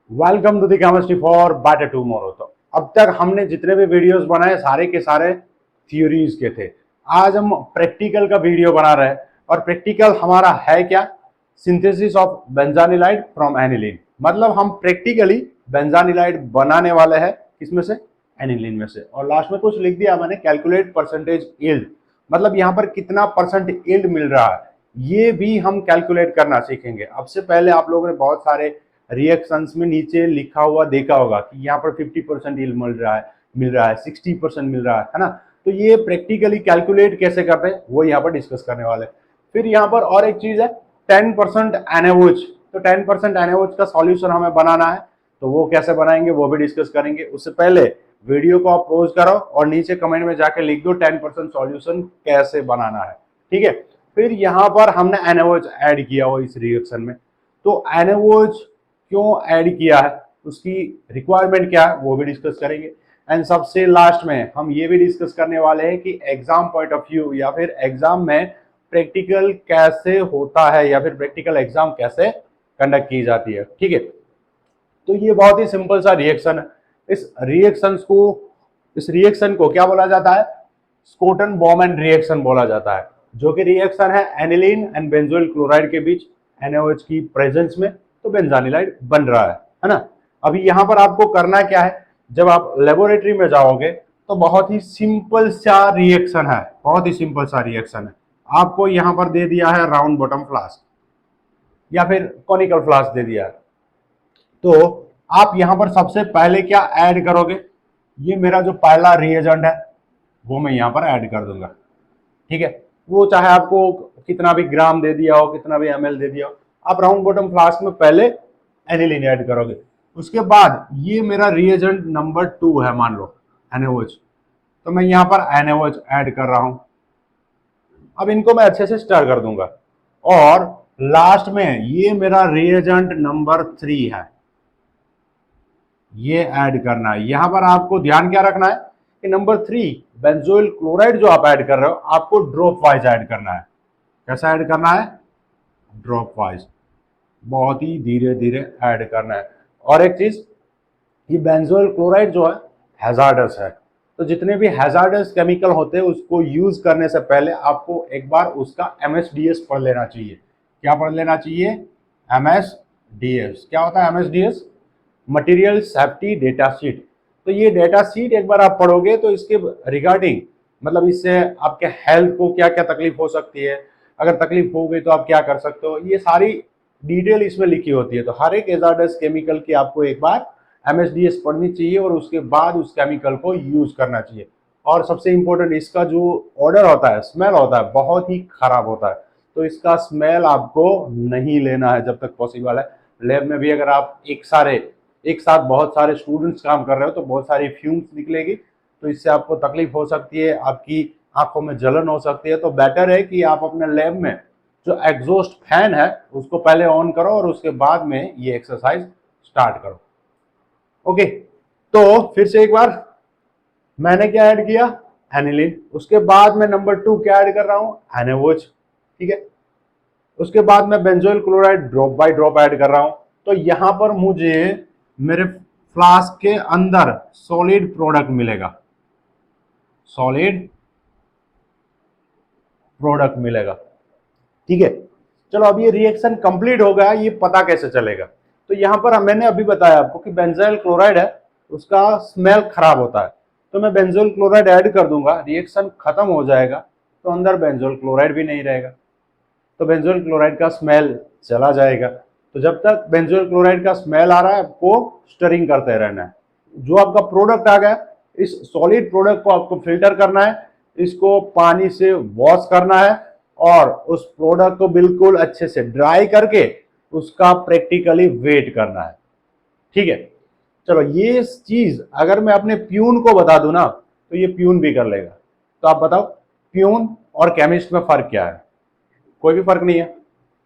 Welcome to the chemistry for better tomorrow. तो अब तक हमने जितने भी वीडियोस बनाए सारे के सारे थ्योरीज के थे। आज हम प्रैक्टिकल का वीडियो बना रहे हैं और प्रैक्टिकल हमारा है क्या? Synthesis of benzanilide from aniline. मतलब हम प्रैक्टिकली बेंजानिलाइड बनाने वाले हैं किसमें से? एनिलीन में से। और लास्ट में कुछ लिख दिया मैंने, कैलकुलेट परसेंटेज यील्ड, मतलब यहाँ पर कितना परसेंट यील्ड मिल रहा है ये भी हम कैलकुलेट करना सीखेंगे। अब से पहले आप लोगों ने बहुत सारे रिएक्शंस में नीचे लिखा हुआ देखा होगा कि यहाँ पर 50% यील्ड मिल रहा है 60% मिल रहा है ना। तो ये प्रैक्टिकली कैलकुलेट कैसे करते हैं वो यहाँ पर डिस्कस करने वाले हैं। फिर यहाँ पर और एक चीज है 10% एनएओएच। तो 10% एनएओएच का सॉल्यूशन हमें बनाना है, तो वो कैसे बनाएंगे वो भी डिस्कस करेंगे। उससे पहले वीडियो को आप पॉज करो और नीचे कमेंट में जाके लिख दो 10% सॉल्यूशन कैसे बनाना है, ठीक है। फिर यहाँ पर हमने एनएओएच ऐड किया हो इस रिएक्शन में, तो एनएओएच क्यों ऐड किया है, उसकी रिक्वायरमेंट क्या है वो भी डिस्कस करेंगे। एंड सबसे लास्ट में हम ये भी डिस्कस करने वाले हैं कि एग्जाम पॉइंट ऑफ व्यू या फिर एग्जाम में प्रैक्टिकल कैसे होता है या फिर प्रैक्टिकल एग्जाम कैसे कंडक्ट की जाती है, ठीक है। तो ये बहुत ही सिंपल सा रिएक्शन है। इस रिएक्शन को क्या बोला जाता है? स्कोटन बॉमैन रिएक्शन बोला जाता है, जो कि रिएक्शन है एनिलीन एंड बेंजोइल क्लोराइड के बीच NaOH की प्रेजेंस में, तो बेंजानिलाइड बन रहा है ना। अभी यहाँ पर आपको करना क्या है, जब आप लेबोरेटरी में जाओगे तो बहुत ही सिंपल सा रिएक्शन है, बहुत ही सिंपल सा रिएक्शन है। आपको यहाँ पर दे दिया है राउंड बॉटम फ्लास्क या फिर कॉनिकल फ्लास्क दे दिया है, तो आप यहां पर सबसे पहले क्या ऐड करोगे? ये मेरा जो पहला रिएजेंट है वो मैं यहां पर ऐड कर दूंगा, ठीक है। वो चाहे आपको कितना भी ग्राम दे दिया हो, कितना भी ml दे दिया हो, आप राउंड बॉटम फ्लास्क में पहले एनिलीन ऐड करोगे। उसके बाद ये मेरा रिएजेंट नंबर 2 है, मान लो NaOH, तो मैं यहां पर NaOH ऐड कर रहा हूं। अब इनको मैं अच्छे से स्टर कर दूंगा और लास्ट में ये मेरा रिएजेंट नंबर 3 है, ये ऐड करना है। यहां पर आपको ध्यान क्या रखना है कि नंबर 3 बेंजोइल क्लोराइड जो आप ऐड कर रहे हो आपको ड्रॉप वाइज ऐड करना है। कैसा ऐड करना है? ड्रॉप वाइज, बहुत ही धीरे धीरे ऐड करना है। और एक चीज, ये बेंजोइल क्लोराइड जो है हैजार्डस है, तो जितने भी हैजार्डस केमिकल होते हैं उसको यूज करने से पहले आपको एक बार उसका MSDS पढ़ लेना चाहिए। क्या पढ़ लेना चाहिए? MSDS। क्या होता है MSDS? Material safety data sheet. तो ये डेटा शीट एक बार आप पढ़ोगे तो इसके रिगार्डिंग, मतलब इससे आपके हेल्थ को क्या क्या तकलीफ हो सकती है, अगर तकलीफ हो गई तो आप क्या कर सकते हो, ये सारी डिटेल इसमें लिखी होती है। तो हर एक हैजार्डस केमिकल की आपको एक बार MSDS पढ़नी चाहिए और उसके बाद उस केमिकल को यूज करना चाहिए। और सबसे इंपॉर्टेंट, इसका जो ऑर्डर होता है, स्मेल होता है, बहुत ही खराब होता है, तो इसका स्मेल आपको नहीं लेना है जब तक पॉसिबल है। लैब में भी अगर आप एक साथ बहुत सारे स्टूडेंट्स काम कर रहे हो तो बहुत सारी फ्यूम्स निकलेगी, तो इससे आपको तकलीफ हो सकती है, आपकी आंखों में जलन हो सकती है। तो बेटर है कि आप अपने लैब में जो एग्जॉस्ट फैन है उसको पहले ऑन करो और उसके बाद में ये एक्सरसाइज स्टार्ट करो। ओके, तो फिर से एक बार, मैंने क्या ऐड किया? एनिलीन। उसके बाद में नंबर 2 क्या ऐड कर रहा हूं? NaOH, ठीक है। उसके बाद मैं benzoyl chloride drop by drop add कर रहा हूं। तो यहां पर मुझे मेरे फ्लास्क के अंदर सॉलिड प्रोडक्ट मिलेगा, सॉलिड प्रोडक्ट मिलेगा, ठीक है। चलो, अब ये रिएक्शन कंप्लीट हो गया, ये पता कैसे चलेगा? तो यहां पर मैंने अभी बताया आपको कि बेंजाइल क्लोराइड है, उसका स्मेल खराब होता है, तो मैं बेंजोइल क्लोराइड ऐड कर दूंगा, रिएक्शन खत्म हो जाएगा तो अंदर बेंजोइल क्लोराइड भी नहीं रहेगा, तो बेंजोइल क्लोराइड का स्मेल चला जाएगा। तो जब तक बेंजोइल क्लोराइड का स्मेल आ रहा है आपको स्टरिंग करते रहना है। जो आपका प्रोडक्ट आ गया, इस सॉलिड प्रोडक्ट को आपको फिल्टर करना है, इसको पानी से वॉश करना है और उस प्रोडक्ट को बिल्कुल अच्छे से ड्राई करके उसका प्रैक्टिकली वेट करना है, ठीक है। चलो, ये चीज अगर मैं अपने प्यून को बता दूं ना तो ये प्यून भी कर लेगा। तो आप बताओ, प्यून और केमिस्ट में फर्क क्या है? कोई भी फर्क नहीं है,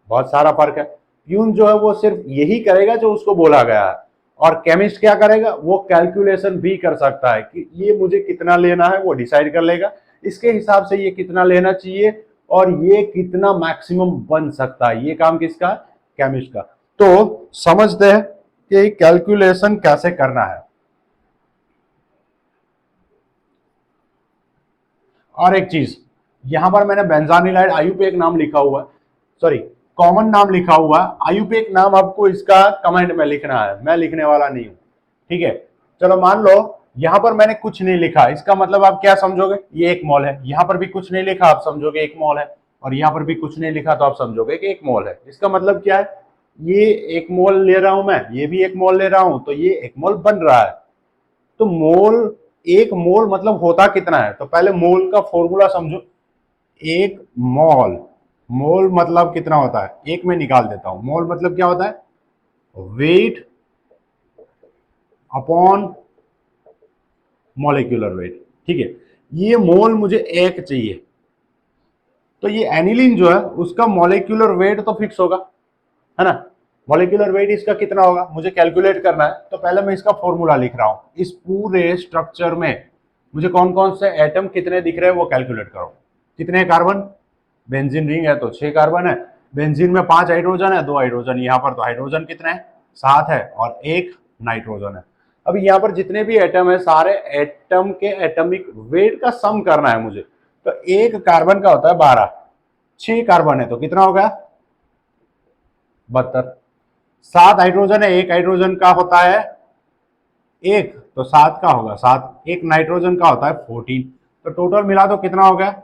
बहुत सारा फर्क है। प्यून जो है वो सिर्फ यही करेगा जो उसको बोला गया है, और केमिस्ट क्या करेगा? वो कैलकुलेशन भी कर सकता है कि ये मुझे कितना लेना है, वो डिसाइड कर लेगा, इसके हिसाब से ये कितना लेना चाहिए और ये कितना मैक्सिमम बन सकता है। ये काम किसका? केमिस्ट का। तो समझते हैं कि कैलकुलेशन कैसे करना है। और एक चीज, यहां पर मैंने बेंजानिलाइड आयुपेक नाम लिखा हुआ है, सॉरी कॉमन नाम लिखा हुआ है, आयुपेक नाम आपको इसका कमेंट में लिखना है, मैं लिखने वाला नहीं हूं, ठीक है। चलो मान लो यहां पर मैंने कुछ नहीं लिखा, इसका मतलब आप क्या समझोगे, ये एक मोल है। यहां पर भी कुछ नहीं लिखा, आप समझोगे एक मोल है, और यहां पर भी कुछ नहीं लिखा तो आप समझोगे कि एक मोल है। इसका मतलब क्या है, ये एक मोल ले रहा हूं मैं, ये भी एक मोल ले रहा हूं, तो ये एक मोल बन रहा है। तो मोल, एक मोल मतलब होता कितना है, तो पहले मोल का फॉर्मूला समझो। एक मोल, मोल मतलब कितना होता है, एक में निकाल देता हूं। मोल मतलब क्या होता है, वेट अपॉन मॉलिक्यूलर वेट, ठीक है। ये मोल मुझे एक चाहिए, तो ये एनिलीन जो है उसका मॉलिक्यूलर वेट तो फिक्स होगा, है ना। मॉलिक्यूलर वेट इसका कितना होगा मुझे कैलकुलेट करना है, तो पहले मैं इसका फॉर्मूला लिख रहा हूं। इस पूरे स्ट्रक्चर में मुझे कौन कौन से एटम कितने दिख रहे हैं वो कैलकुलेट करो। कितने कार्बन, बेंजीन रिंग है तो 6 कार्बन है, बेंजीन में 5 हाइड्रोजन है, 2 हाइड्रोजन यहाँ पर, तो हाइड्रोजन कितने हैं, 7 है, और 1 नाइट्रोजन है। अब यहाँ पर जितने भी एटम है सारे एटम के एटॉमिक वेट का सम करना है मुझे। तो एक कार्बन का होता है 12, 6 कार्बन है तो कितना होगा 72, 7 हाइड्रोजन है, एक हाइड्रोजन का होता है 1, तो 7 का होगा 7, एक नाइट्रोजन का होता है 14, तो टोटल मिला तो कितना हो गया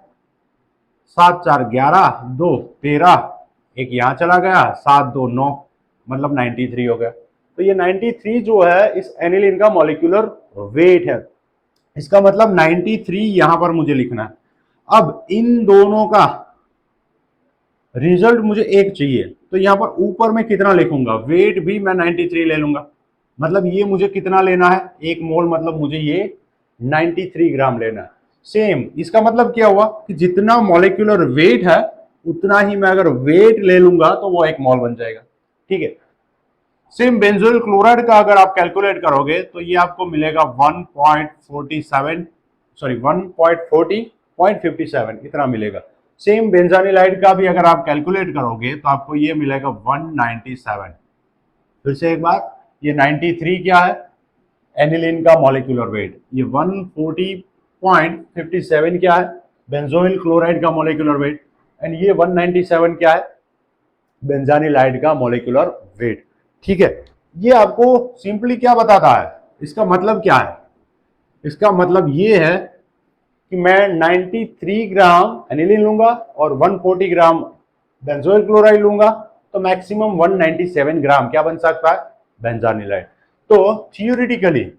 7 4 11, 2 13, एक यहां चला गया 7 2 9, मतलब 93 हो गया। तो ये 93 जो है इस एनिलीन का मॉलिक्यूलर वेट है। इसका मतलब 93 यहां पर मुझे लिखना है। अब इन दोनों का रिजल्ट मुझे एक चाहिए, तो यहां पर ऊपर में कितना लिखूंगा, वेट भी मैं 93 ले लूंगा, मतलब ये मुझे कितना लेना है, एक मोल, मतलब मुझे ये 93 ग्राम लेना है। सेम इसका मतलब क्या हुआ कि जितना मॉलिक्यूलर वेट है उतना ही मैं अगर वेट ले लूंगा तो वो एक मोल बन जाएगा, ठीक है। सेम बेंजोइल क्लोराइड का अगर आप कैलकुलेट करोगे तो ये आपको मिलेगा 1.47, सॉरी 1.40.57 इतना मिलेगा। सेम बेंजानिलाइड का भी अगर आप कैलकुलेट करोगे तो आपको ये मिलेगा 197। फिर से एक बार, ये 93 क्या है एनिलीन का मॉलिक्यूलर वेट, ये 140.57 क्या है बेंजोइल क्लोराइड का मॉलिक्यूलर वेट, एंड ये 197 क्या है बेंजानिलाइड का मॉलिक्यूलर वेट, ठीक है। ये आपको सिंपली क्या बताता है, इसका मतलब क्या है, इसका मतलब ये है कि मैं 93 ग्राम एनिलीन लूंगा और 140 ग्राम बेंजोइल क्लोराइड लूंगा, तो मैक्सिमम 197 ग्राम क्या बन सकता है बेंजानिलाइड। तो थियोरिटिकली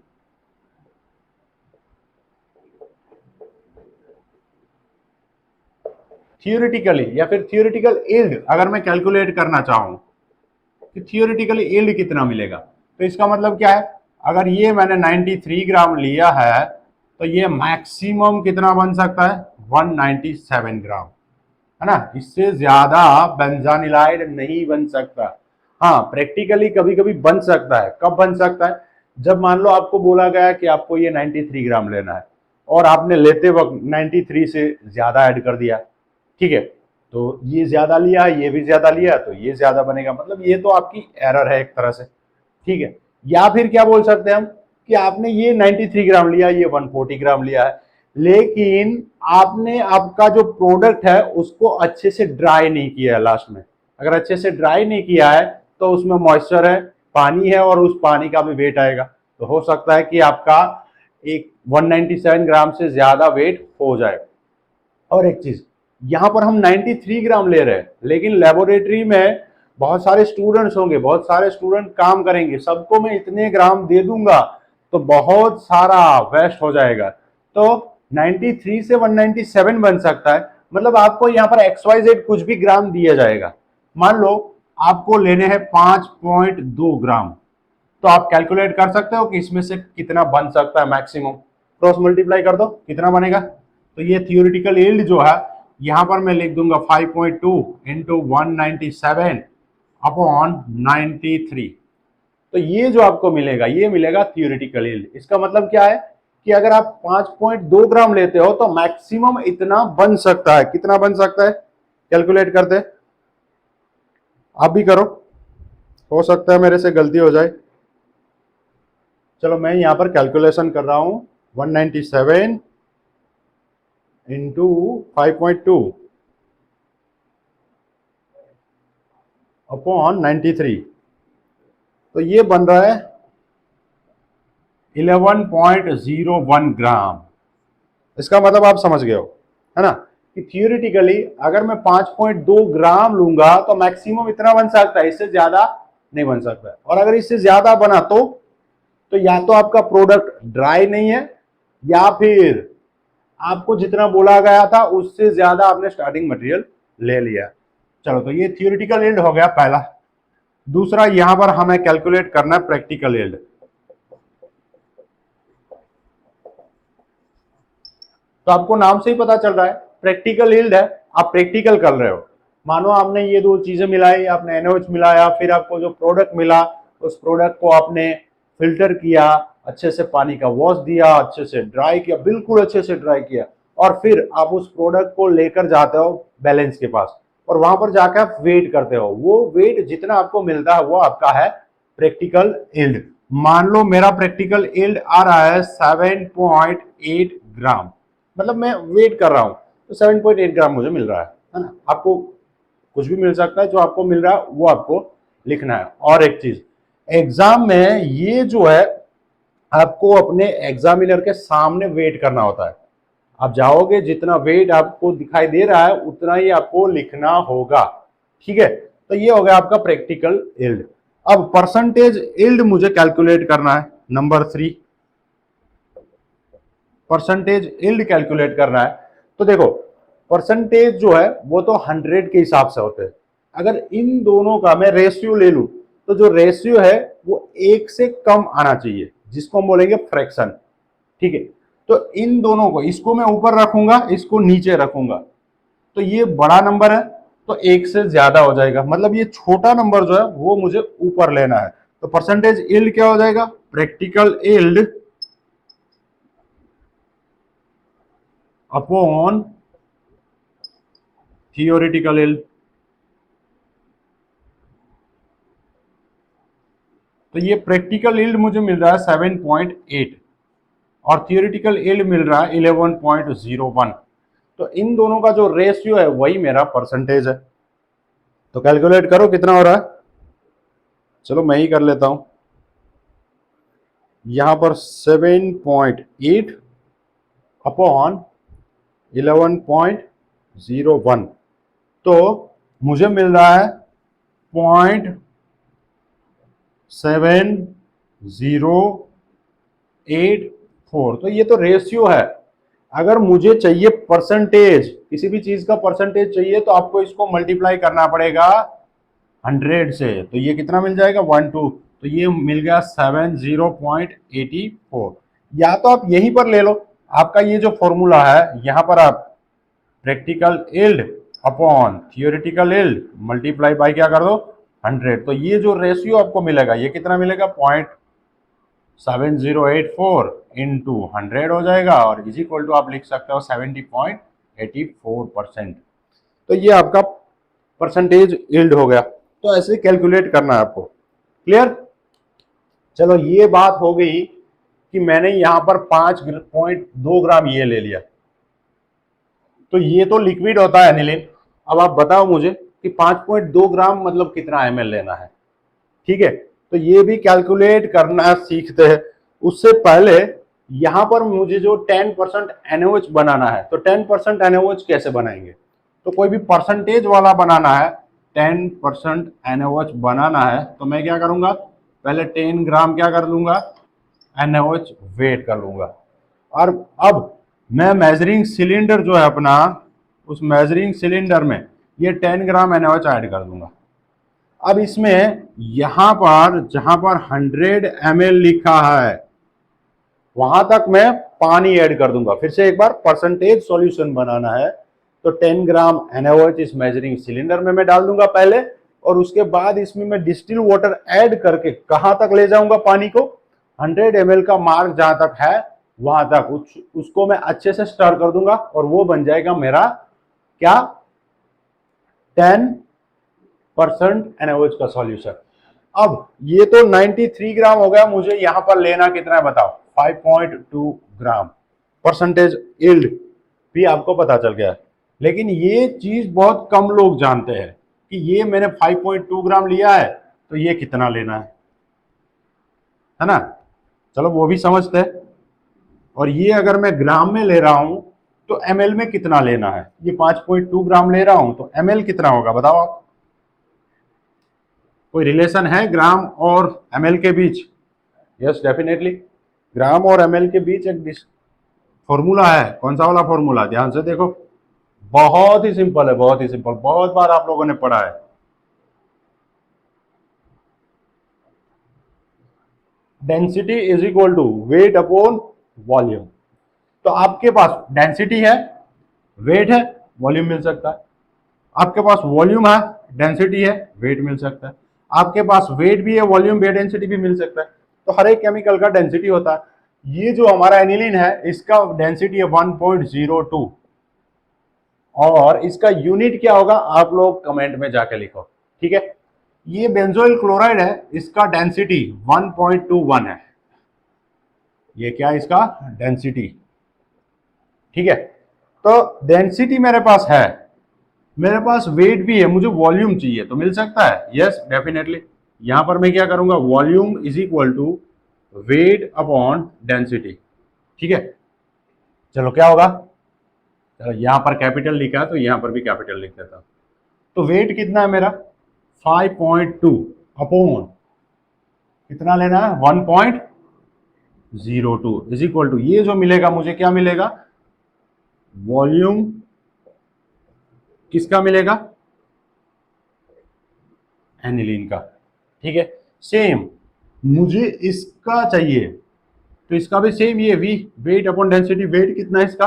या फिर थियोरिटिकल यील्ड अगर मैं कैलकुलेट करना चाहूं कि थियोरिटिकली यील्ड कितना मिलेगा, तो इसका मतलब क्या है, अगर ये मैंने 93 ग्राम लिया है तो ये मैक्सिमम कितना बन सकता है 197 ग्राम, है ना। इससे ज्यादा बेंजानिलाइड नहीं बन सकता। हाँ प्रैक्टिकली कभी कभी बन सकता है, कब बन सकता है, जब मान लो आपको बोला गया कि आपको ये 93 ग्राम लेना है और आपने लेते वक्त 93 से ज्यादा ऐड कर दिया, ठीक है, तो ये ज्यादा लिया, ये भी ज्यादा लिया, तो ये ज्यादा बनेगा, मतलब ये तो आपकी एरर है एक तरह से, ठीक है। या फिर क्या बोल सकते हैं हम कि आपने ये 93 ग्राम लिया, ये 140 ग्राम लिया है, लेकिन आपने आपका जो प्रोडक्ट है उसको अच्छे से ड्राई नहीं किया है लास्ट में। अगर अच्छे से ड्राई नहीं किया है तो उसमें मॉइस्चर है, पानी है, और उस पानी का भी वेट आएगा, तो हो सकता है कि आपका एक 197 ग्राम से ज्यादा वेट हो जाए। और एक चीज, यहां पर हम 93 ग्राम ले रहे हैं, लेकिन लेबोरेटरी में बहुत सारे स्टूडेंट्स होंगे, बहुत सारे स्टूडेंट काम करेंगे, सबको मैं इतने ग्राम दे दूंगा तो बहुत सारा वेस्ट हो जाएगा। तो 93 से 197 बन सकता है, मतलब आपको यहाँ पर XYZ कुछ भी ग्राम दिया जाएगा। मान लो आपको लेने हैं 5.2 ग्राम, तो आप कैलकुलेट कर सकते हो कि इसमें से कितना बन सकता है मैक्सिमम, क्रॉस मल्टीप्लाई कर दो कितना बनेगा। तो ये थियोरिटिकल यील्ड जो है यहां पर मैं लिख दूंगा 5.2 इंटू 197 अपॉन 93, तो ये जो आपको मिलेगा ये मिलेगा थियोरिटिकल यील्ड। इसका मतलब क्या है कि अगर आप 5.2 ग्राम लेते हो तो मैक्सिमम इतना बन सकता है, कितना बन सकता है कैलकुलेट करते, आप भी करो, हो सकता है मेरे से गलती हो जाए। चलो मैं यहाँ पर कैलकुलेशन कर रहा हूँ 197 इंटू 5.2 अपॉन 93, तो ये बन रहा है 11.01 ग्राम। इसका मतलब आप समझ गए हो, है ना, कि थियोरिटिकली अगर मैं 5.2 ग्राम लूंगा तो मैक्सिमम इतना बन सकता है, इससे ज्यादा नहीं बन सकता है। और अगर इससे ज्यादा बना तो या तो आपका प्रोडक्ट ड्राई नहीं है, या फिर आपको जितना बोला गया था उससे ज्यादा आपने स्टार्टिंग मटेरियल ले लिया। चलो, तो ये थियोरिटिकल यील्ड हो गया पहला। दूसरा, यहां पर हमें कैलकुलेट करना है प्रैक्टिकल यील्ड। तो आपको नाम से ही पता चल रहा है प्रैक्टिकल यील्ड है, आप प्रैक्टिकल कर रहे हो। मानो आपने ये दो चीजें मिलाई, आपने NaOH मिलाया, फिर आपको जो प्रोडक्ट मिला उस प्रोडक्ट को आपने फिल्टर किया, अच्छे से पानी का वॉश दिया, अच्छे से ड्राई किया, बिल्कुल अच्छे से ड्राई किया, और फिर आप उस प्रोडक्ट को लेकर जाते हो बैलेंस के पास, और वहां पर जाकर आप वेट करते हो। वो वेट जितना आपको मिलता है वो आपका है प्रैक्टिकल यील्ड। मान लो मेरा प्रैक्टिकल यील्ड आ रहा है 7.8 ग्राम, मतलब मैं वेट कर रहा हूं तो 7.8 ग्राम मुझे मिल रहा है ना। आपको कुछ भी मिल सकता है, जो आपको मिल रहा है वो आपको लिखना है। और एक चीज, एग्जाम में ये जो है आपको अपने एग्जामिनर के सामने वेट करना होता है। आप जाओगे, जितना वेट आपको दिखाई दे रहा है उतना ही आपको लिखना होगा, ठीक है। तो ये हो गया आपका प्रैक्टिकल यील्ड। अब परसेंटेज यील्ड मुझे कैलकुलेट करना है, नंबर 3, परसेंटेज यील्ड कैलकुलेट करना है। तो देखो, परसेंटेज जो है वो तो 100 के हिसाब से होते हैं। अगर इन दोनों का मैं रेशियो ले लूं तो जो रेशियो है वो 1 से कम आना चाहिए, जिसको हम बोलेंगे फ्रैक्शन, ठीक है। तो इन दोनों को, इसको मैं ऊपर रखूंगा, इसको नीचे रखूंगा, तो ये बड़ा नंबर है तो 1 से ज्यादा हो जाएगा, मतलब ये छोटा नंबर जो है वो मुझे ऊपर लेना है। तो परसेंटेज यील्ड क्या हो जाएगा, practical yield upon theoretical yield. तो ये प्रैक्टिकल यील्ड मुझे मिल रहा है 7.8 और थियोरिटिकल यील्ड मिल रहा है 11.01। तो इन दोनों का जो रेशियो है वही मेरा परसेंटेज है। तो कैलकुलेट करो कितना हो रहा है। चलो मैं ही कर लेता हूं। यहां पर 7.8 अपॉन 11.01, तो मुझे मिल रहा है 0.7084। तो ये तो रेशियो है। अगर मुझे चाहिए परसेंटेज, किसी भी चीज का परसेंटेज चाहिए, तो आपको इसको मल्टीप्लाई करना पड़ेगा 100 से। तो ये कितना मिल जाएगा, 12, तो ये मिल गया 70.84। या तो आप यहीं पर ले लो, आपका ये जो फॉर्मूला है यहां पर आप practical yield upon theoretical yield multiply by क्या कर दो, 100। तो ये जो रेशियो आपको मिलेगा ये कितना मिलेगा, 0.7084 इंटू 100 हो जाएगा, और इज इक्वल टू आप लिख सकते हो 70.84%। तो ये आपका परसेंटेज यील्ड हो गया। तो ऐसे कैलकुलेट करना है आपको, क्लियर। चलो, ये बात हो गई कि मैंने यहां पर 5.2 ग्राम ये ले लिया, तो ये तो लिक्विड होता है एनिलीन। अब आप बताओ मुझे कि 5.2 ग्राम मतलब कितना ml लेना है, ठीक है। तो ये भी कैलकुलेट करना सीखते हैं। उससे पहले यहां पर मुझे जो 10% NaOH बनाना है, तो 10% NaOH कैसे बनाएंगे। तो कोई भी परसेंटेज वाला बनाना है, 10% NaOH बनाना है, तो मैं क्या करूंगा, पहले 10 ग्राम क्या कर लूंगा, NaOH वेट कर लूंगा। और अब मैं मेजरिंग सिलेंडर जो है अपना, उस मेजरिंग सिलेंडर में ये 10 ग्राम NaOH ऐड कर दूंगा। अब इसमें यहां पर जहां पर 100 ml लिखा है वहां तक मैं पानी ऐड कर दूंगा। फिर से एक बार, परसेंटेज सॉल्यूशन बनाना है तो 10 ग्राम NaOH इस मेजरिंग सिलेंडर में मैं डाल दूंगा पहले, और उसके बाद इसमें मैं डिस्टिल वाटर ऐड करके कहां तक ले जाऊंगा पानी को, 100 ml का मार्क जहां तक है वहां तक उसको मैं अच्छे से स्टर कर दूंगा, और वो बन जाएगा मेरा क्या, 10% NaOH का सॉल्यूशन। अब ये तो 93 ग्राम हो गया, मुझे यहां पर लेना कितना है बताओ, 5.2 ग्राम। परसेंटेज यील्ड भी आपको पता चल गया, लेकिन ये चीज बहुत कम लोग जानते हैं कि ये मैंने 5.2 ग्राम लिया है तो ये कितना लेना है ना। चलो वो भी समझते हैं। और ये अगर मैं ग्राम में ले रहा हूं तो एमएल में कितना लेना है, ये 5.2 ग्राम ले रहा हूं तो एमएल कितना होगा बताओ आप। कोई रिलेशन है ग्राम और एमएल के बीच? यस डेफिनेटली, ग्राम और एमएल के बीच एक फॉर्मूला है। कौन सा वाला फॉर्मूला, ध्यान से देखो, बहुत ही सिंपल है, बहुत ही सिंपल, बहुत बार आप लोगों ने पढ़ा है। Density is equal to weight upon volume. तो आपके पास डेंसिटी है, वेट है, वॉल्यूम मिल सकता है। आपके पास वॉल्यूम है, डेंसिटी है, वेट मिल सकता है। आपके पास वेट भी है, वॉल्यूम भी है, डेंसिटी भी मिल सकता है। तो हर एक केमिकल का डेंसिटी होता है। ये जो हमारा एनिलीन है इसका डेंसिटी है 1.02 और इसका यूनिट क्या होगा आप लोग कमेंट में जाके लिखो, ठीक है। ये बेंजोइल क्लोराइड है, इसका डेंसिटी 1.21 है। ये क्या है इसका डेंसिटी, ठीक है। तो डेंसिटी मेरे पास है, मेरे पास वेट भी है, मुझे वॉल्यूम चाहिए तो मिल सकता है, यस डेफिनेटली। यहां पर मैं क्या करूंगा, volume is equal to weight upon density, ठीक है। चलो क्या होगा, चलो यहां पर कैपिटल लिखा है तो यहां पर भी कैपिटल लिख देता हूं। तो वेट कितना है मेरा 5.2 अपॉन कितना लेना है 1.02 इज इक्वल टू ये जो मिलेगा मुझे क्या मिलेगा, वॉल्यूम किसका मिलेगा, एनिलीन का, ठीक है। सेम मुझे इसका चाहिए तो इसका भी सेम ये V weight upon density. Weight कितना है इसका,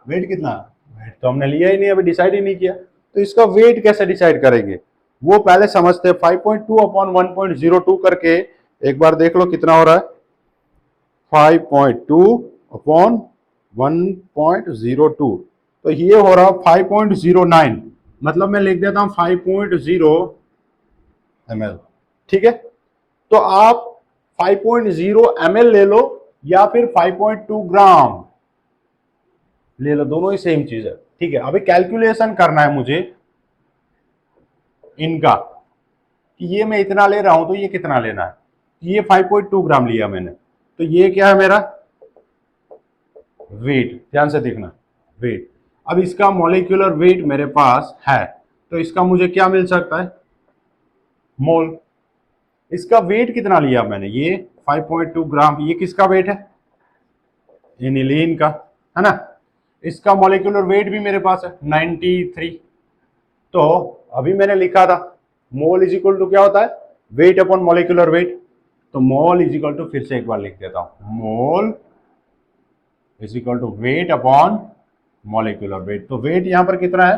वेट कितना, वेट तो हमने लिया ही नहीं, अभी डिसाइड ही नहीं किया, तो इसका वेट कैसे डिसाइड करेंगे वो पहले समझते हैं। 5.2 अपॉन 1.02 करके एक बार देख लो कितना हो रहा है, 5.2 अपॉन 1.02, तो ये हो रहा है 5.09, मतलब मैं लिख देता हूं 5.0 ml, ठीक है। तो आप 5.0 ml ले लो या फिर 5.2 ग्राम ले लो, दोनों ही सेम चीज है, ठीक है। अभी कैलकुलेशन करना है मुझे इनका कि ये मैं इतना ले रहा हूं तो ये कितना लेना है। ये 5.2 ग्राम लिया मैंने, तो ये क्या है मेरा वेट, ध्यान से देखना वेट। अब इसका मॉलिक्यूलर वेट मेरे पास है तो इसका मुझे क्या मिल सकता है, मोल। इसका वेट कितना लिया मैंने, ये 5.2 ग्राम, ये किसका वेट है, एनिलीन का, है ना। इसका मॉलिक्यूलर वेट भी मेरे पास है 93। तो अभी मैंने लिखा था मोल इज इक्वल टू क्या होता है, वेट अपॉन मॉलिक्यूलर वेट। तो मोल इज इक्वल टू, फिर से एक बार लिख देता हूं, mole is equal to weight upon molecular weight. तो वेट यहां पर कितना है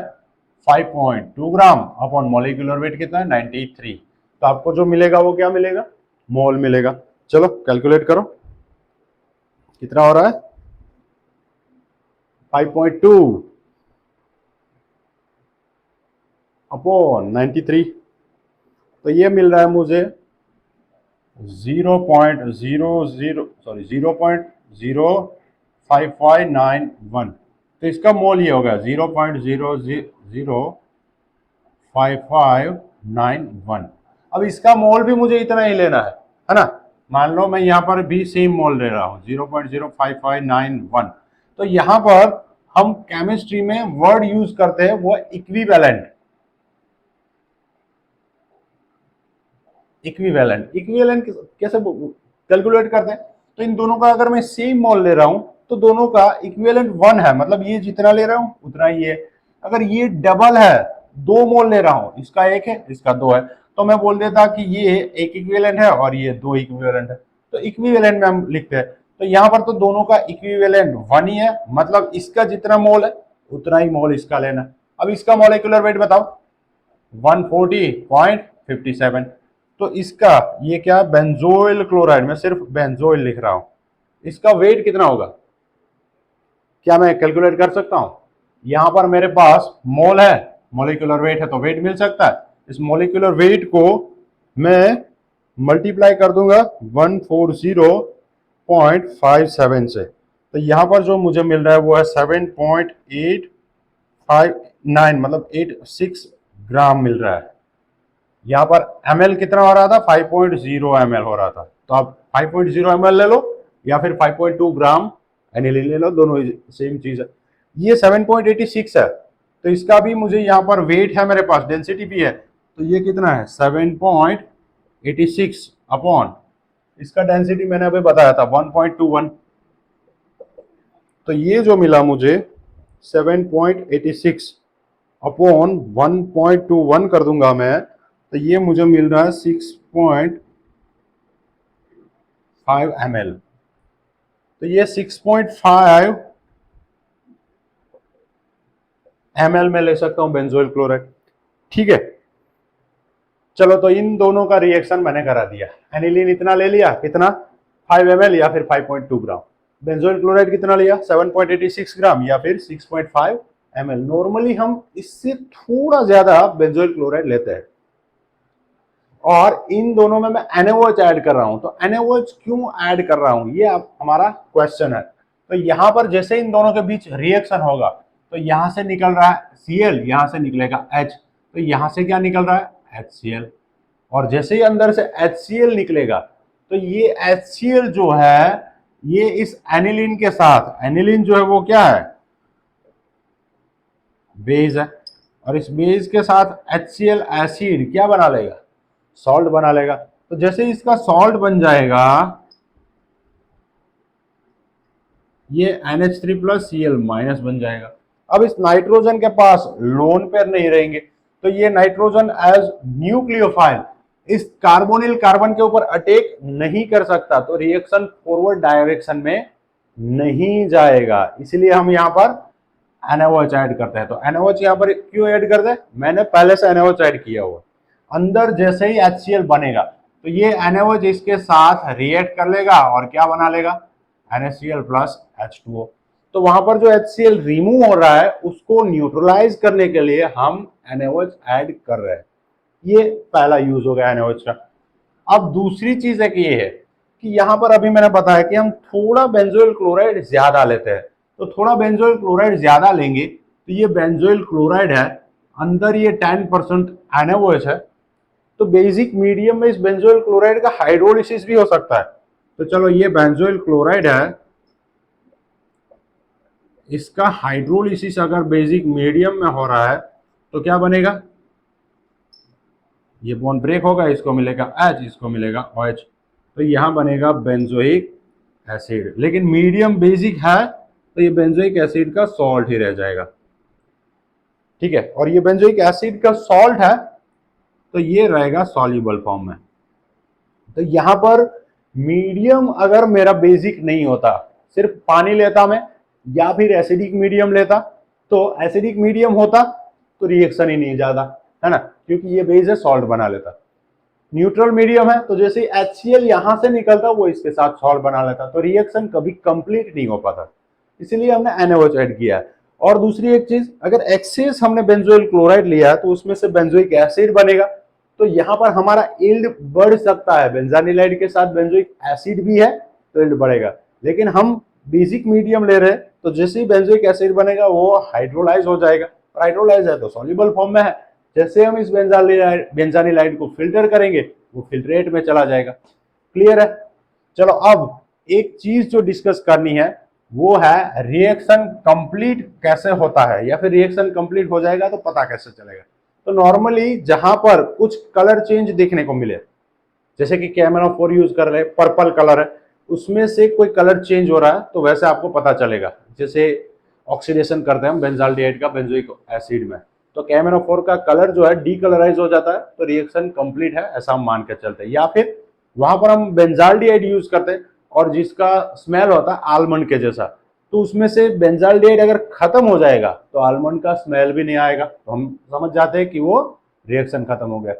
5.2 ग्राम अपॉन मॉलिक्यूलर वेट कितना है 93। तो आपको जो मिलेगा वो क्या मिलेगा, मोल मिलेगा। चलो कैलकुलेट करो कितना हो रहा है 5.2 अपॉन 93, तो ये मिल रहा है मुझे 0.5591। तो इसका मोल ये होगा 0.00551। अब इसका मोल भी मुझे इतना ही लेना है ना। मान लो मैं यहां पर भी सेम मोल ले रहा हूं 0.05591। तो यहां पर हम केमिस्ट्री में वर्ड यूज करते हैं वो इक्विवेलेंट। इक्विवेलेंट, इक्विवेलेंट कैसे कैलकुलेट करते हैं, तो इन दोनों का अगर मैं सेम मोल ले रहा हूं तो दोनों का इक्विवेलेंट 1 है, मतलब ये जितना ले रहा हूं उतना ही है। अगर ये डबल है, 2 मोल ले रहा हूं, इसका 1 है इसका 2 है, तो मैं बोल देता कि ये एक इक्विवेलेंट है और ये 2 इक्विवेलेंट है। तो इक्विवेलेंट में हम लिखते हैं, तो यहां पर तो दोनों का इक्विवेलेंट 1 ही है, मतलब इसका जितना मोल है उतना ही मोल इसका लेना। अब इसका मॉलिक्यूलर वेट बताओ 140.57। तो इसका ये क्या बेंजोइल क्लोराइड, मैं सिर्फ बेंजोइल लिख रहा हूं, इसका वेट कितना होगा, क्या मैं कैलकुलेट कर सकता हूं। यहां पर मेरे पास मोल है, मॉलिक्यूलर वेट है, तो वेट मिल सकता है। इस मॉलिक्यूलर वेट को मैं मल्टीप्लाई कर दूंगा 140.57 से, तो यहाँ पर जो मुझे मिल रहा है वो है 7.859, मतलब 86 ग्राम मिल रहा है। यहाँ पर ml कितना हो रहा था, 5.0 ml हो रहा था, तो आप 5.0 ml ले लो या फिर 5.2 ग्राम एनिलीन ले लो, दोनों सेम चीज है। ये 7.86 है, तो इसका भी मुझे यहाँ पर वेट है मेरे पास, डेंसिटी भी है, तो ये कितना है 7.86 अपॉन इसका डेंसिटी मैंने अभी बताया था 1.21, तो ये जो मिला मुझे 7.86 अपॉन 1.21 कर दूंगा मैं, तो ये मुझे मिल रहा है 6.5 ml। तो ये 6.5 ml में ले सकता हूं बेंजोइल क्लोराइड। ठीक है, चलो तो इन दोनों का रिएक्शन मैंने करा दिया। एनिलीन इतना ले लिया, कितना 5 ml या फिर 5.2 ग्राम। बेंजोइल क्लोराइड कितना लिया 7.86 ग्राम या फिर 6.5 ml। नॉर्मली हम इससे थोड़ा ज्यादा बेंजोइल क्लोराइड लेते हैं, और इन दोनों में मैं NaOH ऐड कर रहा हूं। तो NaOH क्यों ऐड कर रहा हूं, ये अब हमारा क्वेश्चन है। तो यहां पर जैसे इन दोनों के बीच रिएक्शन होगा, तो यहां से निकल रहा है Cl, यहां से निकलेगा H, तो यहां से क्या निकल रहा है HCl, और जैसे ही अंदर से HCl निकलेगा, तो ये HCl जो है ये इस एनिलीन के साथ, एनिलीन जो है वो क्या है बेस है, और इस बेस के साथ HCl एसिड क्या बना लेगा, सॉल्ट बना लेगा। तो जैसे इसका सॉल्ट बन जाएगा, ये NH3 प्लस Cl माइनस बन जाएगा। अब इस नाइट्रोजन के पास लोन पेयर नहीं रहेंगे, तो ये नाइट्रोजन एज न्यूक्लियोफाइल इस कार्बोनिल कार्बन के ऊपर अटैक नहीं कर सकता, तो रिएक्शन फॉरवर्ड डायरेक्शन में नहीं जाएगा। इसलिए हम यहाँ पर NaOH ऐड करते हैं। तो NaOH यहाँ पर क्यों ऐड करते हैं, मैंने पहले से NaOH ऐड किया हुआ। अंदर जैसे ही HCl बनेगा, तो ये NaOH इसके साथ रिएक्ट कर लेगा और क्या बना लेगा NaCl प्लस H2O। तो वहां पर जो HCl रिमूव हो रहा है उसको न्यूट्रलाइज करने के लिए हम NaOH ऐड कर रहे हैं। ये पहला यूज हो गया NaOH का। अब दूसरी चीज एक ये है कि यहाँ पर अभी मैंने बताया कि हम थोड़ा बेंजोइल क्लोराइड ज्यादा लेते हैं, तो थोड़ा बेंजोइल क्लोराइड ज्यादा लेंगे, तो ये बेंजोइल क्लोराइड है, अंदर ये 10% NaOH है, तो बेसिक मीडियम में इस बेंजोइल क्लोराइड का हाइड्रोलिसिस भी हो सकता है। तो चलो ये बेंजोइल क्लोराइड है, इसका हाइड्रोलिसिस अगर बेसिक मीडियम में हो रहा है तो क्या बनेगा, ये बॉन्ड ब्रेक होगा, इसको मिलेगा H, इसको मिलेगा OH, तो यहां बनेगा बेंजोइक एसिड। लेकिन मीडियम बेसिक है तो ये बेंजोइक एसिड का सॉल्ट ही रह जाएगा। ठीक है, और ये बेंजोइक एसिड का सॉल्ट है तो ये रहेगा सॉल्युबल फॉर्म में। तो यहां पर मीडियम अगर मेरा बेसिक नहीं होता, सिर्फ पानी लेता मैं या फिर एसिडिक मीडियम लेता, तो एसिडिक मीडियम होता तो रिएक्शन ही नहीं ज्यादा, है ना, क्योंकि ये बेस है सॉल्ट बना लेता। न्यूट्रल मीडियम है तो जैसे HCl यहां से निकलता वो इसके साथ सॉल्ट बना लेता, तो रिएक्शन कभी कंप्लीट नहीं हो पाता, इसीलिए हमने NaOH ऐड किया है। और दूसरी एक चीज, अगर एक्सेस हमने बेंजोइल क्लोराइड लिया है तो उसमें से बेंजोइक एसिड बनेगा, तो यहाँ पर हमारा यील्ड बढ़ सकता है। बेंजानिलाइड के साथ बेंजोइक एसिड भी है तो यील्ड बढ़ेगा, लेकिन हम बेसिक मीडियम ले रहे हैं, तो जैसे ही बेंजोइक एसिड बनेगा वो हाइड्रोलाइज हो जाएगा, और हाइड्रोलाइज है तो सॉल्युबल फॉर्म में है। जैसे हम इस बेंजानिलाइड को फिल्टर करेंगे वो फिल्ट्रेट में चला जाएगा। क्लियर है। चलो अब एक चीज जो डिस्कस करनी है वो है रिएक्शन कंप्लीट कैसे होता है, या फिर रिएक्शन कंप्लीट हो जाएगा तो पता कैसे चलेगा। तो नॉर्मली जहां पर कुछ कलर चेंज देखने को मिले, जैसे कि KMnO4 यूज कर रहे हैं, पर्पल कलर है, उसमें से कोई कलर चेंज हो रहा है तो वैसे आपको पता चलेगा। जैसे ऑक्सीडेशन करते हैं हम बेंजाल्डिहाइड का बेंजोइक एसिड में, तो KMnO4 का कलर जो है डीकलराइज हो जाता है, तो रिएक्शन कंप्लीट है ऐसा हम मान के चलते हैं। या फिर वहां पर हम बेंजाल्डिहाइड यूज करते हैं और जिसका स्मेल होता है आलमंड के जैसा, तो उसमें से बेंजाल्डिहाइड अगर खत्म हो जाएगा तो आलमंड का स्मेल भी नहीं आएगा, तो हम समझ जाते हैं कि वो रिएक्शन खत्म हो गया।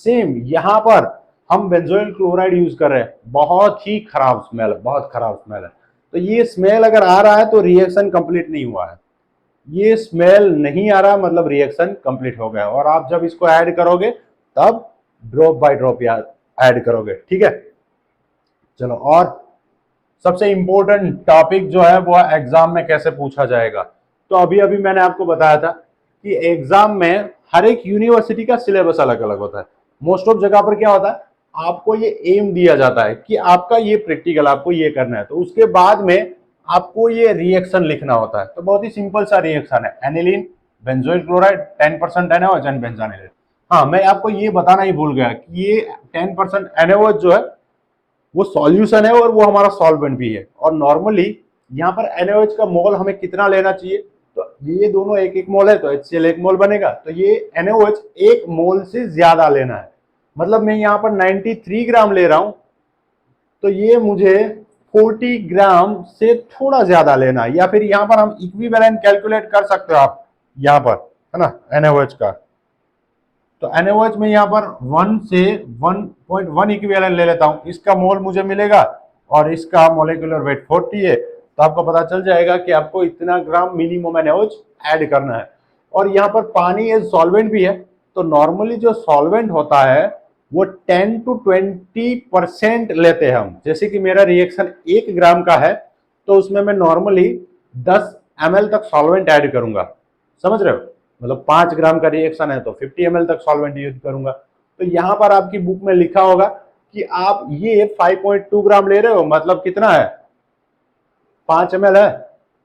सेम यहाँ पर हम बेंजोइल क्लोराइड यूज कर रहे हैं, बहुत ही खराब स्मेल है, बहुत खराब स्मेल है, तो ये स्मेल अगर आ रहा है तो रिएक्शन कंप्लीट नहीं हुआ है। ये स्मेल नहीं आ रहा मतलब रिएक्शन कंप्लीट हो गया, और आप जब इसको ऐड करोगे तब ड्रॉप बाय ड्रॉप ऐड करोगे, ठीक है। चलो, और सबसे इंपॉर्टेंट टॉपिक जो है वो एग्जाम में कैसे पूछा जाएगा। तो अभी अभी मैंने आपको बताया था कि एग्जाम में हर एक यूनिवर्सिटी का सिलेबस अलग अलग होता है। मोस्ट ऑफ जगह पर क्या होता है, आपको ये एम दिया जाता है कि आपका ये प्रैक्टिकल आपको ये करना है, तो उसके बाद में आपको ये रिएक्शन लिखना होता है। तो बहुत ही सिंपल सा रिएक्शन है, aniline benzoyl chloride 10% NaOH and benzanil. हाँ, मैं आपको ये बताना ही भूल गया कि ये 10% NaOH जो है वो सॉल्यूशन है और वो हमारा सॉल्वेंट भी है। और नॉर्मली यहाँ पर NaOH का मोल हमें कितना लेना चाहिए, तो ये दोनों एक एक मोल है तो HCl 1 मोल बनेगा, तो ये NaOH 1 मोल से ज्यादा लेना है। मतलब मैं यहाँ पर 93 ग्राम ले रहा हूं, तो ये मुझे 40 ग्राम से थोड़ा ज्यादा लेना है। या फिर यहाँ पर हम इक्विवेलेंट कैलकुलेट कर सकते हो आप यहाँ पर, है ना, NaOH का। तो NaOH में यहाँ पर 1 से 1.1 इक्विवेलेंट ले लेता हूं, इसका मोल मुझे मिलेगा और इसका मोलिकुलर वेट 40 है। तो आपको पता चल जाएगा कि आपको इतना ग्राम मिनिमम NaOH ऐड करना है। और यहाँ पर पानी एज सॉल्वेंट भी है, तो नॉर्मली जो सॉल्वेंट होता है वो 10 to 20% लेते हैं हम। जैसे कि मेरा रिएक्शन 1 ग्राम का है, तो उसमें मैं नॉर्मली 10 ml तक सॉल्वेंट ऐड करूंगा, समझ रहे हो। मतलब 5 ग्राम का रिएक्शन है तो 50 ml तक सॉल्वेंट यूज करूंगा। तो यहाँ पर आपकी बुक में लिखा होगा कि आप ये 5.2 ग्राम ले रहे हो, मतलब कितना है, 5 ml है,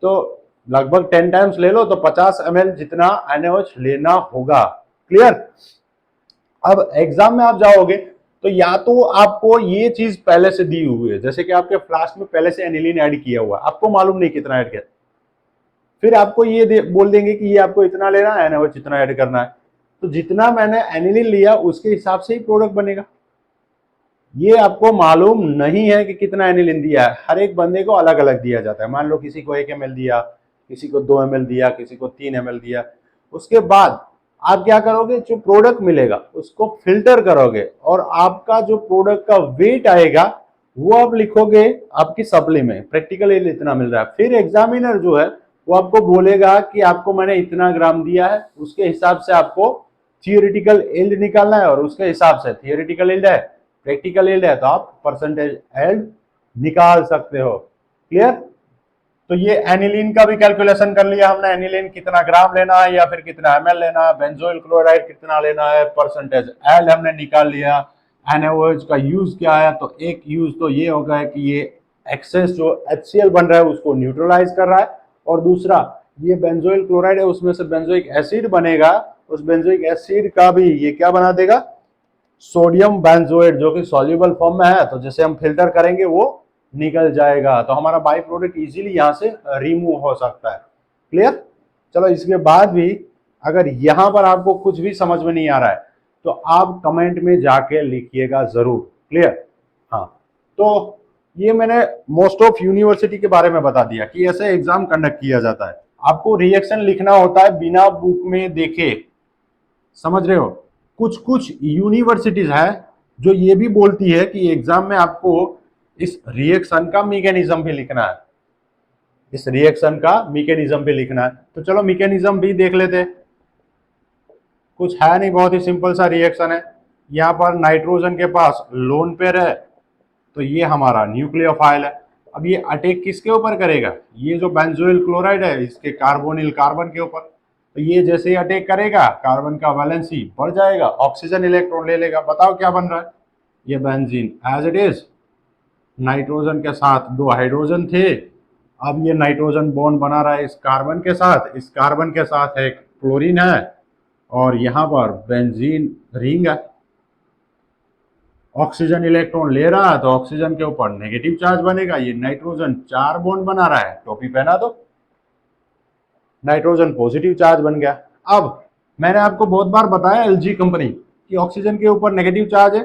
तो लगभग 10 टाइम्स ले लो तो 50 ml जितना NaOH लेना होगा। क्लियर। अब एग्जाम में आप जाओगे तो या तो आपको ये चीज पहले से दी हुई है, जैसे कि आपके फ्लास्क में पहले से एनिलीन ऐड किया हुआ है, आपको मालूम नहीं कितना ऐड किया, फिर आपको ये बोल देंगे कि ये आपको इतना लेना है, NaOH इतना ऐड करना है। तो जितना मैंने एनिलीन लिया उसके हिसाब से ही प्रोडक्ट बनेगा। ये आपको मालूम नहीं है कि कितना एनिलीन दिया है, हर एक बंदे को अलग अलग दिया जाता है। मान लो किसी को 1 ml दिया, किसी को 2 ml दिया, किसी को 3 ml दिया। उसके बाद आप क्या करोगे, जो प्रोडक्ट मिलेगा उसको फिल्टर करोगे और आपका जो प्रोडक्ट का वेट आएगा वो आप लिखोगे आपकी सप्ली में, प्रैक्टिकल इतना मिल रहा है। फिर एग्जामिनर जो है वो आपको बोलेगा कि आपको मैंने इतना ग्राम दिया है, उसके हिसाब से आपको थियोरेटिकल यील्ड निकालना है, और उसके हिसाब से थियोरेटिकल यील्ड है, प्रैक्टिकल यील्ड है, तो आप परसेंटेज यील्ड निकाल सकते हो। क्लियर। तो ये एनिलीन का भी कैलकुलेशन कर लिया हमने, एनिलीन कितना ग्राम लेना है या फिर कितना ml लेना है, बेंजोइल क्लोराइड कितना लेना है, परसेंटेज यील्ड हमने निकाल लिया। NaOH का यूज क्या है, तो एक यूज तो ये होगा कि ये एक्सेस जो HCl बन रहा है उसको न्यूट्रलाइज कर रहा है, और दूसरा ये बेंजोइल क्लोराइड है उसमें से बेंजोइक एसिड बनेगा, उस बेंजोइक एसिड का भी ये क्या बना देगा, सोडियम बेंजोएट, जो कि सॉल्युबल फॉर्म में है, तो जैसे हम फिल्टर करेंगे वो निकल जाएगा, तो हमारा बाई प्रोडक्ट इजीली यहाँ से रिमूव हो सकता है। क्लियर। चलो, इसके बाद भी अगर यहाँ पर आपको कुछ भी समझ में नहीं आ रहा है तो आप कमेंट में जाके लिखिएगा जरूर। क्लियर। हाँ, तो ये मैंने मोस्ट ऑफ यूनिवर्सिटी के बारे में बता दिया कि ऐसे एग्जाम कंडक्ट किया जाता है। आपको रिएक्शन लिखना होता है बिना बुक में देखे, समझ रहे हो। कुछ कुछ यूनिवर्सिटीज है जो ये भी बोलती है कि एग्जाम में आपको इस रिएक्शन का मैकेनिज्म भी लिखना है, इस रिएक्शन का मैकेनिज्म भी लिखना है। तो चलो मैकेनिज्म भी देख लेते हैं। कुछ है नहीं, बहुत ही सिंपल सा रिएक्शन है। यहाँ पर नाइट्रोजन के पास लोन पेयर है, तो ये हमारा न्यूक्लियोफाइल है। अब ये अटैक किसके ऊपर करेगा, ये जो बेंजोइल क्लोराइड है इसके कार्बोनिल कार्बन के ऊपर। तो ये जैसे ही अटैक करेगा कार्बन का वैलेंसी बढ़ जाएगा, ऑक्सीजन इलेक्ट्रॉन ले लेगा। बताओ क्या बन रहा है, ये benzene as it is, nitrogen के साथ 2 हाइड्रोजन थे, अब ये नाइट्रोजन बॉन्ड बना रहा है इस कार्बन के साथ, इस कार्बन के साथ एक क्लोरीन है, और यहाँ पर बेंजीन रिंग है। ऑक्सीजन इलेक्ट्रॉन ले रहा है तो ऑक्सीजन के ऊपर नेगेटिव चार्ज बनेगा, ये नाइट्रोजन 4 बॉन्ड बना रहा है, टोपी पहना दो, नाइट्रोजन पॉजिटिव चार्ज बन गया। अब मैंने आपको बहुत बार बताया एलजी कंपनी की ऑक्सीजन के ऊपर नेगेटिव चार्ज है,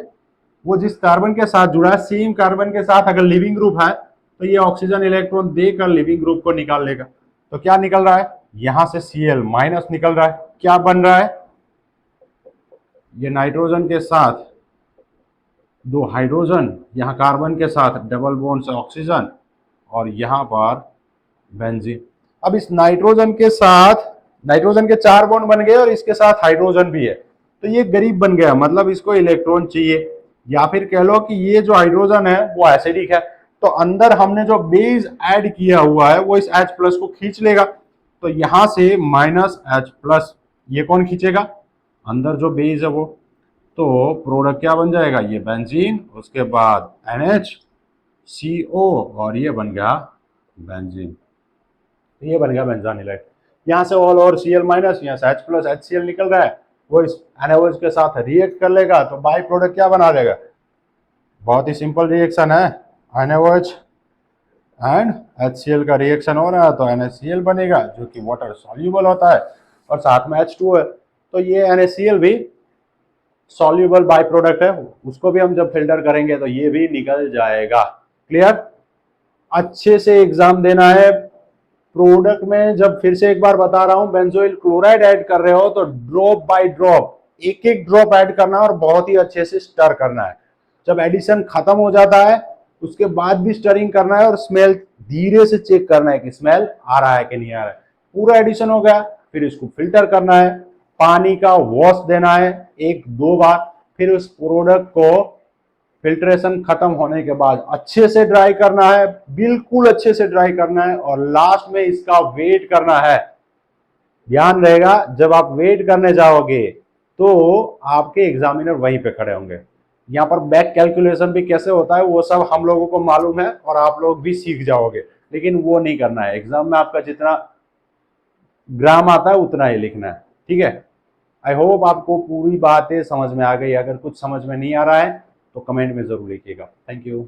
वो जिस कार्बन के साथ जुड़ा है सेम कार्बन के साथ अगर लिविंग ग्रुप है तो ये ऑक्सीजन इलेक्ट्रॉन देकर लिविंग ग्रुप को निकाल लेगा। तो क्या निकल रहा है, यहां से Cl माइनस निकल रहा है, क्या बन रहा है, ये नाइट्रोजन के साथ 2 हाइड्रोजन, यहाँ कार्बन के साथ डबल बॉन्ड से ऑक्सीजन, और यहाँ पर बेंजीन। अब इस नाइट्रोजन के साथ नाइट्रोजन के 4 बॉन्ड बन गए और इसके साथ हाइड्रोजन भी है, तो ये गरीब बन गया, मतलब इसको इलेक्ट्रॉन चाहिए, या फिर कह लो कि ये जो हाइड्रोजन है वो एसिडिक है, तो अंदर हमने जो बेस ऐड किया हुआ है वो इस H प्लस को खींच लेगा। तो यहां से माइनस H प्लस, ये कौन खींचेगा, अंदर जो बेस है वो। तो प्रोडक्ट क्या बन जाएगा, ये बेंजीन, उसके बाद NHCO, और ये बन गया बेंजीन, ये बन गया बेंजानिलाइट। यहाँ से ऑल और Cl माइनस, यहाँ से H प्लस HCl निकल रहा है, वो इस NaOH के साथ रिएक्ट कर लेगा, तो बाई प्रोडक्ट क्या बना देगा, बहुत ही सिंपल रिएक्शन है, NaOH एंड HCl का रिएक्शन हो रहा है, तो NaCl बनेगा जो कि वाटर सॉल्यूबल होता है, और साथ में H2 है, तो ये NaCl भी सॉल्यूबल बाई प्रोडक्ट है, उसको भी हम जब फिल्टर करेंगे तो ये भी निकल जाएगा। क्लियर, अच्छे से एग्जाम देना है। प्रोडक्ट में जब फिर से एक बार बता रहा हूं, बेंजोइल क्लोराइड ऐड कर रहे हो तो ड्रॉप बाय ड्रॉप, एक एक ड्रॉप ऐड करना है और बहुत ही अच्छे से स्टर करना है। जब एडिशन खत्म हो जाता है उसके बाद भी स्टरिंग करना है, और स्मेल धीरे से चेक करना है कि स्मेल आ रहा है कि नहीं आ रहा है। पूरा एडिशन हो गया, फिर इसको फिल्टर करना है, पानी का वॉश देना है 1-2 बार, फिर उस प्रोडक्ट को फिल्ट्रेशन खत्म होने के बाद अच्छे से ड्राई करना है, बिल्कुल अच्छे से ड्राई करना है, और लास्ट में इसका वेट करना है। ध्यान रहेगा, जब आप वेट करने जाओगे तो आपके एग्जामिनर वहीं पे खड़े होंगे। यहाँ पर बैक कैलकुलेशन भी कैसे होता है वो सब हम लोगों को मालूम है, और आप लोग भी सीख जाओगे, लेकिन वो नहीं करना है। एग्जाम में आपका जितना ग्राम आता है उतना ही लिखना है, ठीक है। आई होप आपको पूरी बातें समझ में आ गई। अगर कुछ समझ में नहीं आ रहा है तो कमेंट में जरूर लिखिएगा। Thank you.